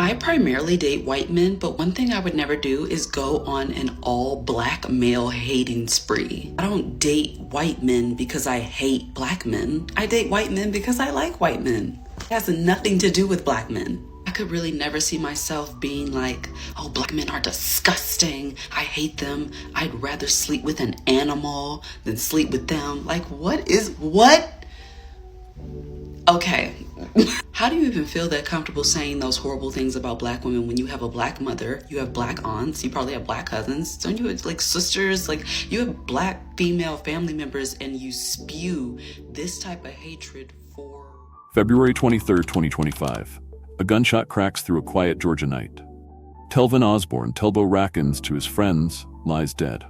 I primarily date white men, but one thing I would never do is go on an all black male hating spree. I don't date white men because I hate black men. I date white men because I like white men. It has nothing to do with black men. I could really never see myself being like, oh, black men are disgusting. I hate them. I'd rather sleep with an animal than sleep with them. Like, what? Okay. How do you even feel that comfortable saying those horrible things about black women when you have a black mother, you have black aunts, you probably have black cousins, don't you have like sisters, like you have black female family members, and you spew this type of hatred for... February 23rd, 2025. A gunshot cracks through a quiet Georgia night. Telvin Osborne, Telbo Rackens to his friends, lies dead.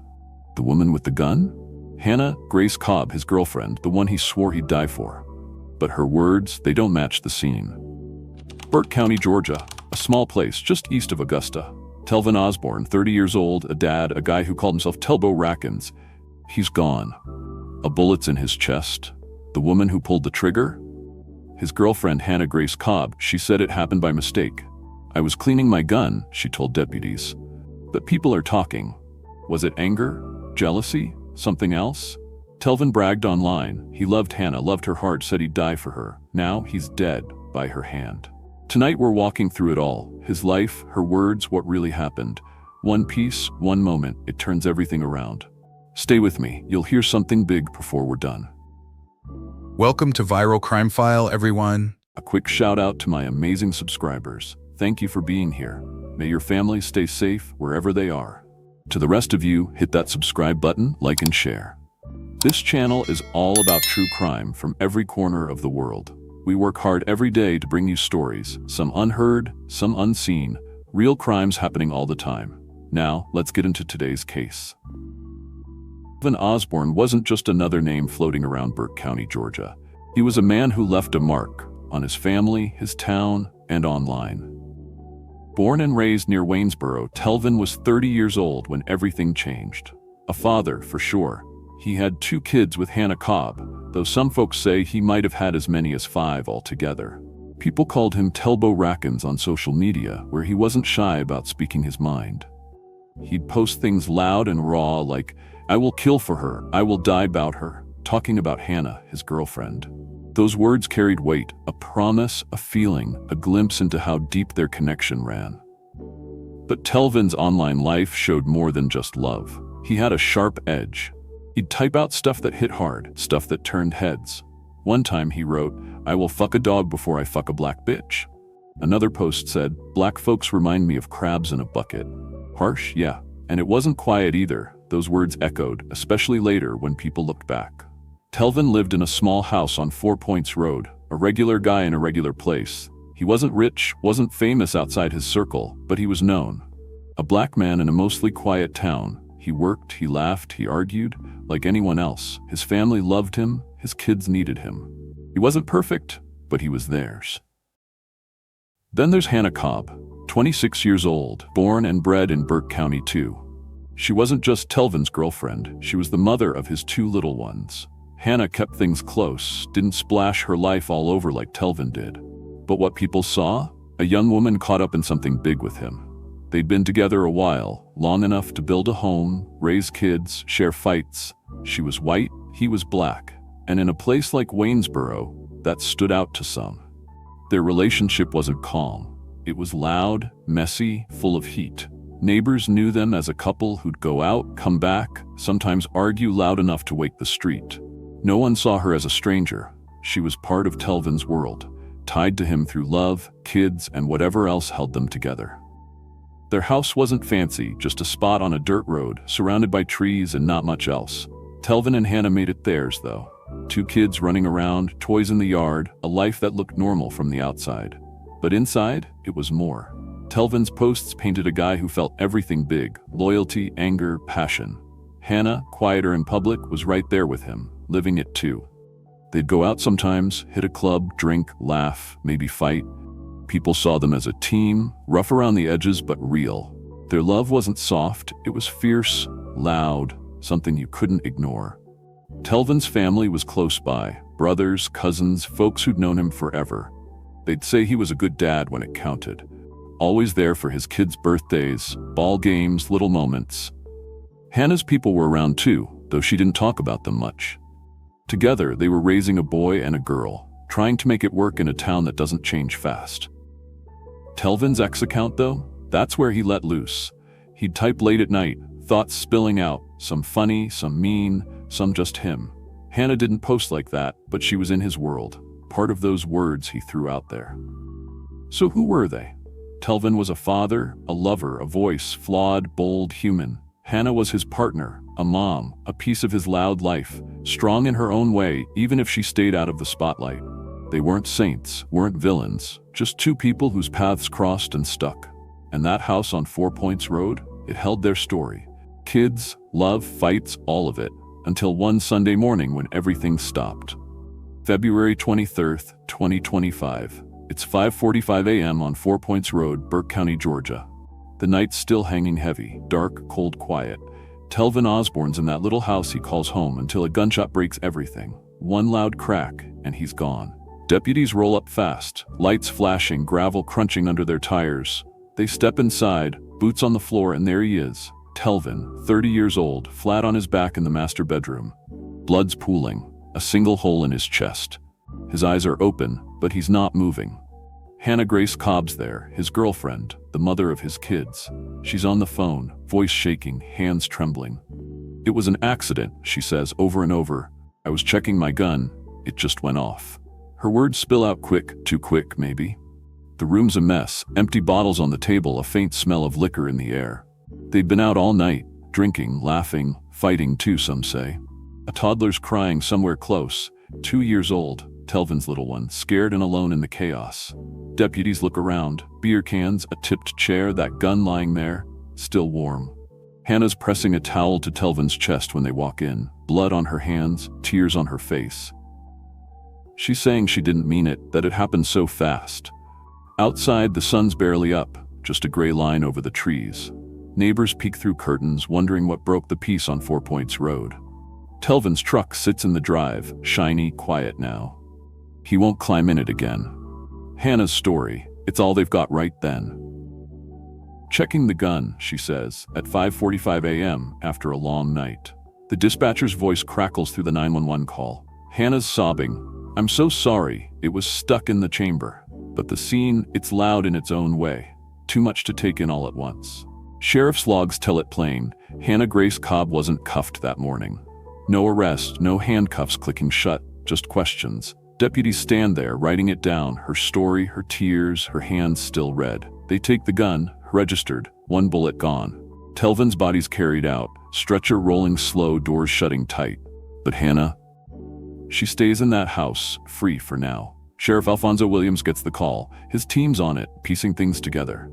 The woman with the gun? Hannah Grace Cobb, his girlfriend, the one he swore he'd die for. But her words, they don't match the scene. Burke County, Georgia, a small place just east of Augusta. Telvin Osborne, 30 years old, a dad, a guy who called himself Telbo Rackens. He's gone. A bullet's in his chest. The woman who pulled the trigger? His girlfriend, Hannah Grace Cobb, she said it happened by mistake. I was cleaning my gun, she told deputies. But people are talking. Was it anger? Jealousy? Something else? Telvin bragged online. He loved Hannah, loved her heart, said he'd die for her. Now he's dead by her hand. Tonight we're walking through it all. His life, her words, what really happened. One piece, one moment, it turns everything around. Stay with me. You'll hear something big before we're done. Welcome to Viral Crime File, everyone. A quick shout out to my amazing subscribers. Thank you for being here. May your families stay safe wherever they are. To the rest of you, hit that subscribe button, like and share. This channel is all about true crime from every corner of the world. We work hard every day to bring you stories, some unheard, some unseen, real crimes happening all the time. Now, let's get into today's case. Telvin Osborne wasn't just another name floating around Burke County, Georgia. He was a man who left a mark on his family, his town, and online. Born and raised near Waynesboro, Telvin was 30 years old when everything changed. A father, for sure. He had 2 kids with Hannah Cobb, though some folks say he might have had as many as 5 altogether. People called him Telbo Rackens on social media, where he wasn't shy about speaking his mind. He'd post things loud and raw like, I will kill for her, I will die about her, talking about Hannah, his girlfriend. Those words carried weight, a promise, a feeling, a glimpse into how deep their connection ran. But Telvin's online life showed more than just love. He had a sharp edge. He'd type out stuff that hit hard, stuff that turned heads. One time he wrote, I will fuck a dog before I fuck a black bitch. Another post said, black folks remind me of crabs in a bucket. Harsh, yeah. And it wasn't quiet either. Those words echoed, especially later when people looked back. Telvin lived in a small house on 4 Points Road, a regular guy in a regular place. He wasn't rich, wasn't famous outside his circle, but he was known. A black man in a mostly quiet town. He worked, he laughed, he argued, like anyone else. His family loved him, his kids needed him. He wasn't perfect, but he was theirs. Then there's Hannah Cobb, 26 years old, born and bred in Burke County too. She wasn't just Telvin's girlfriend, she was the mother of his 2 little ones. Hannah kept things close, didn't splash her life all over like Telvin did. But what people saw? A young woman caught up in something big with him. They'd been together a while, long enough to build a home, raise kids, share fights. She was white, he was black. And in a place like Waynesboro, that stood out to some. Their relationship wasn't calm. It was loud, messy, full of heat. Neighbors knew them as a couple who'd go out, come back, sometimes argue loud enough to wake the street. No one saw her as a stranger. She was part of Telvin's world, tied to him through love, kids, and whatever else held them together. Their house wasn't fancy, just a spot on a dirt road, surrounded by trees and not much else. Telvin and Hannah made it theirs, though. 2 kids running around, toys in the yard, a life that looked normal from the outside. But inside, it was more. Telvin's posts painted a guy who felt everything big: loyalty, anger, passion. Hannah, quieter in public, was right there with him, living it too. They'd go out sometimes, hit a club, drink, laugh, maybe fight. People saw them as a team, rough around the edges but real. Their love wasn't soft, it was fierce, loud, something you couldn't ignore. Telvin's family was close by, brothers, cousins, folks who'd known him forever. They'd say he was a good dad when it counted. always there for his kids' birthdays, ball games, little moments. Hannah's people were around too, though she didn't talk about them much. Together, they were raising a boy and a girl, trying to make it work in a town that doesn't change fast. Telvin's ex account, though, that's where he let loose. He'd type late at night, thoughts spilling out, some funny, some mean, some just him. Hannah didn't post like that, but she was in his world, part of those words he threw out there. So who were they? Telvin was a father, a lover, a voice, flawed, bold, human. Hannah was his partner, a mom, a piece of his loud life, strong in her own way, even if she stayed out of the spotlight. They weren't saints, weren't villains, just two people whose paths crossed and stuck. And that house on 4 Points Road, it held their story. Kids, love, fights, all of it, until one Sunday morning when everything stopped. February 23rd, 2025. It's 5:45 a.m. on 4 Points Road, Burke County, Georgia. The night's still hanging heavy, dark, cold, quiet. Telvin Osborne's in that little house he calls home until a gunshot breaks everything. One loud crack, and he's gone. Deputies roll up fast, lights flashing, gravel crunching under their tires. They step inside, boots on the floor, and there he is. Telvin, 30 years old, flat on his back in the master bedroom. Blood's pooling, a single hole in his chest. His eyes are open, but he's not moving. Hannah Grace Cobb's there, his girlfriend, the mother of his kids. She's on the phone, voice shaking, hands trembling. It was an accident, she says over and over. I was checking my gun, it just went off. Her words spill out quick, too quick, maybe. The room's a mess, empty bottles on the table, a faint smell of liquor in the air. They'd been out all night, drinking, laughing, fighting too, some say. A toddler's crying somewhere close, 2 years old, Telvin's little one, scared and alone in the chaos. Deputies look around, beer cans, a tipped chair, that gun lying there, still warm. Hannah's pressing a towel to Telvin's chest when they walk in, blood on her hands, tears on her face. She's saying she didn't mean it, that it happened so fast. Outside, the sun's barely up, just a gray line over the trees. Neighbors peek through curtains, wondering what broke the peace on 4 Points Road. Telvin's truck sits in the drive, shiny, quiet now. He won't climb in it again. Hannah's story, it's all they've got right then. Checking the gun, she says, at 5:45 a.m. after a long night. The dispatcher's voice crackles through the 911 call. Hannah's sobbing. I'm so sorry, it was stuck in the chamber. But the scene, it's loud in its own way. Too much to take in all at once. Sheriff's logs tell it plain. Hannah Grace Cobb wasn't cuffed that morning. No arrest, no handcuffs clicking shut, just questions. Deputies stand there, writing it down, her story, her tears, her hands still red. They take the gun, registered, one bullet gone. Telvin's body's carried out, stretcher rolling slow, doors shutting tight. But Hannah? She stays in that house, free for now. Sheriff Alfonso Williams gets the call. His team's on it, piecing things together.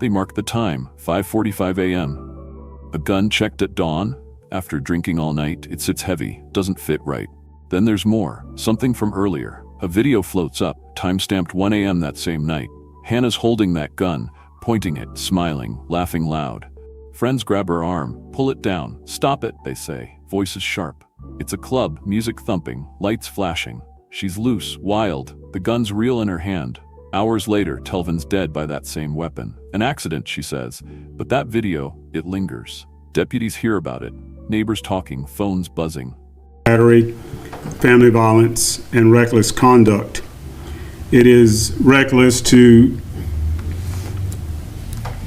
They mark the time, 5:45 a.m. A gun checked at dawn. After drinking all night, it sits heavy, doesn't fit right. Then there's more, something from earlier. A video floats up, time-stamped 1 a.m. that same night. Hannah's holding that gun, pointing it, smiling, laughing loud. Friends grab her arm, pull it down. Stop it, they say, voices sharp. It's a club, music thumping, lights flashing. She's loose, wild, the gun's real in her hand. Hours later, Telvin's dead by that same weapon. An accident, she says, but that video, it lingers. Deputies hear about it, neighbors talking, phones buzzing. Battery, family violence, and reckless conduct. It is reckless to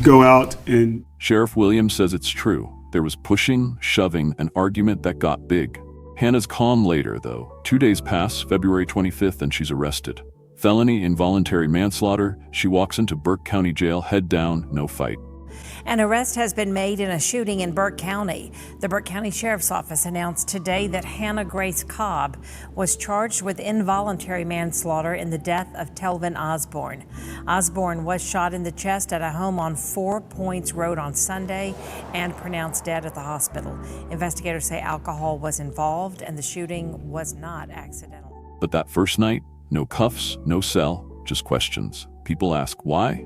go out and... Sheriff Williams says it's true. There was pushing, shoving, an argument that got big. Hannah's calm later, though. 2 days pass, February 25th, and she's arrested. Felony involuntary manslaughter. She walks into Burke County Jail, head down, no fight. An arrest has been made in a shooting in Burke County. The Burke County Sheriff's Office announced today that Hannah Grace Cobb was charged with involuntary manslaughter in the death of Telvin Osborne. Osborne was shot in the chest at a home on 4 Points Road on Sunday and pronounced dead at the hospital. Investigators say alcohol was involved and the shooting was not accidental. But that first night, no cuffs, no cell, just questions. People ask why?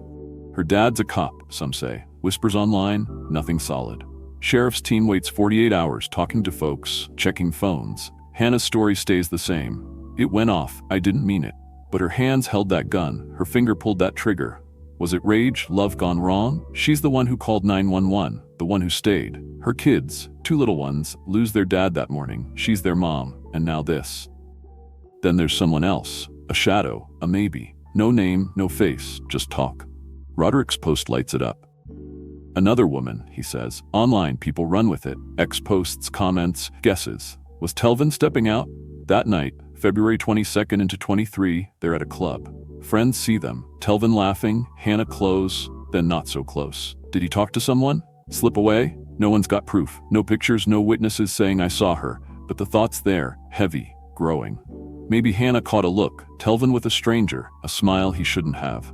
Her dad's a cop, some say. Whispers online, nothing solid. Sheriff's team waits 48 hours talking to folks, checking phones. Hannah's story stays the same. It went off, I didn't mean it. But her hands held that gun, her finger pulled that trigger. Was it rage, love gone wrong? She's the one who called 911, the one who stayed. Her kids, 2 little ones, lose their dad that morning. She's their mom, and now this. Then there's someone else, a shadow, a maybe. No name, no face, just talk. Roderick's post lights it up. Another woman, he says. Online, people run with it. X posts, comments, guesses. Was Telvin stepping out? That night, February 22nd into 23, they're at a club. Friends see them. Telvin laughing, Hannah close, then not so close. Did he talk to someone? Slip away? No one's got proof. No pictures, no witnesses saying I saw her. But the thought's there, heavy, growing. Maybe Hannah caught a look. Telvin with a stranger, a smile he shouldn't have.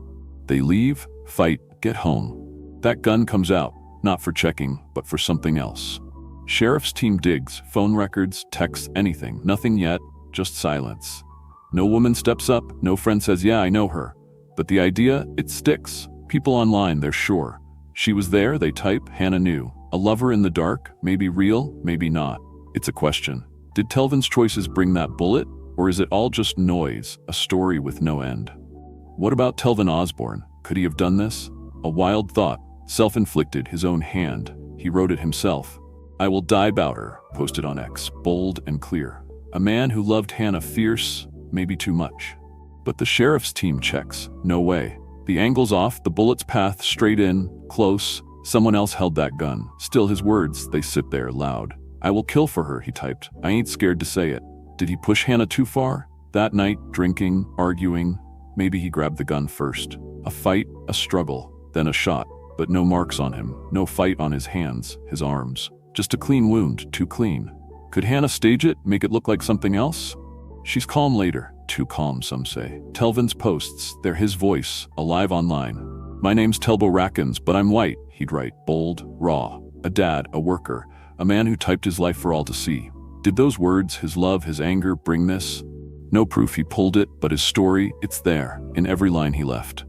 They leave, fight, get home. That gun comes out, not for checking, but for something else. Sheriff's team digs, phone records, texts, anything. Nothing yet, just silence. No woman steps up, no friend says, yeah, I know her. But the idea, it sticks. People online, they're sure. She was there, they type, Hannah knew. A lover in the dark, maybe real, maybe not. It's a question. Did Telvin's choices bring that bullet? Or is it all just noise, a story with no end? What about Telvin Osborne? Could he have done this? A wild thought, self-inflicted, his own hand. He wrote it himself. I will die about her, posted on X, bold and clear. A man who loved Hannah fierce, maybe too much. But the sheriff's team checks. No way. The angle's off, the bullet's path straight in, close. Someone else held that gun. Still his words, they sit there loud. I will kill for her, he typed. I ain't scared to say it. Did he push Hannah too far? That night, drinking, arguing. Maybe he grabbed the gun first. A fight, a struggle, then a shot. But no marks on him, no fight on his hands, his arms. Just a clean wound, too clean. Could Hannah stage it, make it look like something else? She's calm later, too calm, some say. Telvin's posts, they're his voice, alive online. My name's Telbo Rackens, but I'm white, he'd write, bold, raw. A dad, a worker, a man who typed his life for all to see. Did those words, his love, his anger, bring this? No proof he pulled it, but his story, it's there, in every line he left.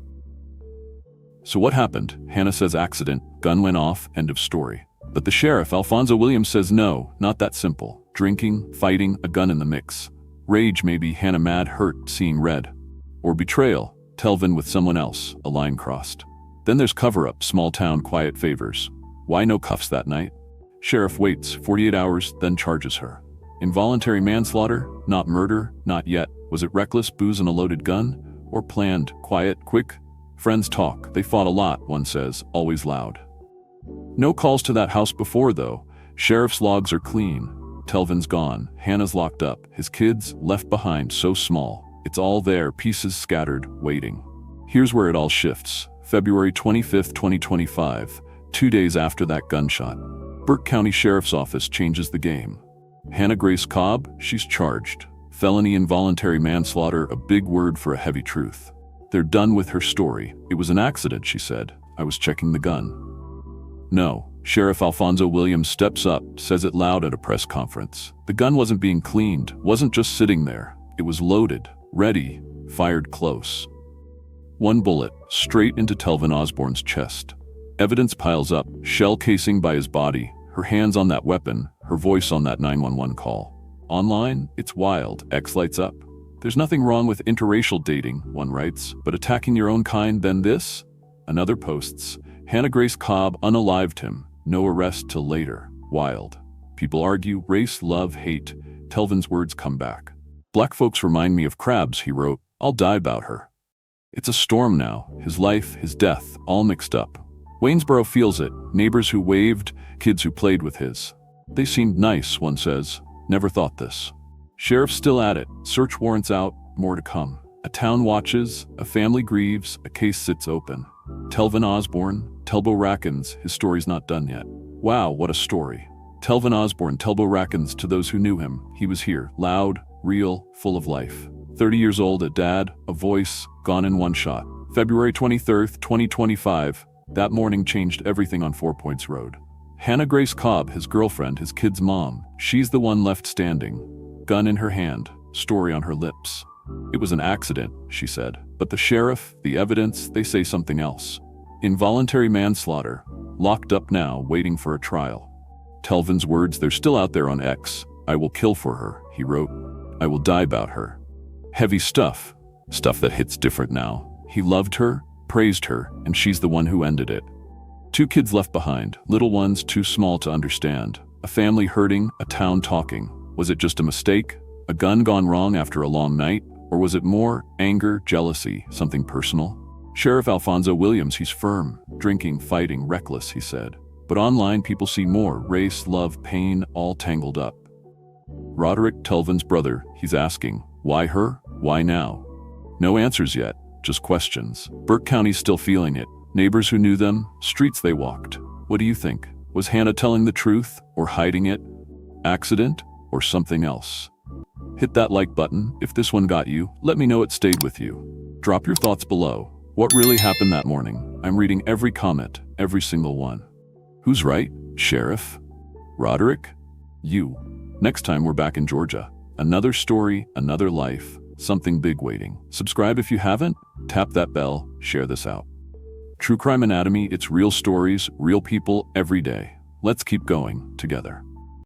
So what happened? Hannah says accident, gun went off, end of story. But the sheriff, Alfonso Williams, says no, not that simple. Drinking, fighting, a gun in the mix. Rage, maybe, Hannah mad, hurt, seeing red. Or betrayal, Telvin with someone else, a line crossed. Then there's cover-up, small town, quiet favors. Why no cuffs that night? Sheriff waits 48 hours, then charges her. Involuntary manslaughter, not murder, not yet. Was it reckless, booze and a loaded gun? Or planned, quiet, quick? Friends talk, they fought a lot, one says, always loud. No calls to that house before, though. Sheriff's logs are clean. Telvin's gone, Hannah's locked up, his kids left behind, so small. It's all there, pieces scattered, waiting. Here's where it all shifts. February 25th, 2025, 2 days after that gunshot. Burke County Sheriff's Office changes the game. Hannah Grace Cobb, she's charged. Felony involuntary manslaughter, a big word for a heavy truth. They're done with her story. It was an accident, she said. I was checking the gun. No, Sheriff Alfonso Williams steps up, says it loud at a press conference. The gun wasn't being cleaned, wasn't just sitting there. It was loaded, ready, fired close. One bullet, straight into Telvin Osborne's chest. Evidence piles up, shell casing by his body, her hands on that weapon, her voice on that 911 call. Online, it's wild, X lights up. There's nothing wrong with interracial dating, one writes, but attacking your own kind, then this? Another posts, Hannah Grace Cobb unalived him, no arrest till later, wild. People argue, race, love, hate. Telvin's words come back. Black folks remind me of crabs, he wrote, I'll die about her. It's a storm now, his life, his death, all mixed up. Waynesboro feels it, neighbors who waved, kids who played with his. They seemed nice, one says, never thought this. Sheriff's still at it, search warrants out, more to come. A town watches, a family grieves, a case sits open. Telvin Osborne, Telbo Rackens, his story's not done yet. Wow, what a story. Telvin Osborne, Telbo Rackens, to those who knew him, he was here, loud, real, full of life. 30 years old, a dad, a voice, gone in one shot. February 23rd, 2025, that morning changed everything on 4 Points Road. Hannah Grace Cobb, his girlfriend, his kid's mom, she's the one left standing. Gun in her hand, story on her lips. It was an accident, she said, but the sheriff, the evidence, they say something else. Involuntary manslaughter, locked up now, waiting for a trial. Telvin's words, they're still out there on X. I will kill for her, he wrote. I will die about her. Heavy stuff, stuff that hits different now. He loved her, praised her, and she's the one who ended it. 2 kids left behind, little ones too small to understand. A family hurting, a town talking. Was it just a mistake? A gun gone wrong after a long night? Or was it more anger, jealousy, something personal? Sheriff Alfonso Williams, he's firm, drinking, fighting, reckless, he said. But online people see more, race, love, pain, all tangled up. Roderick Telvin's brother, he's asking, why her? Why now? No answers yet, just questions. Burke County's still feeling it. Neighbors who knew them, streets they walked. What do you think? Was Hannah telling the truth or hiding it? Accident or something else? Hit that like button. If this one got you, let me know it stayed with you. Drop your thoughts below. What really happened that morning? I'm reading every comment, every single one. Who's right? Sheriff? Roderick? You. Next time we're back in Georgia. Another story, another life, something big waiting. Subscribe if you haven't. Tap that bell, share this out. True Crime Anatomy, it's real stories, real people every day. Let's keep going together.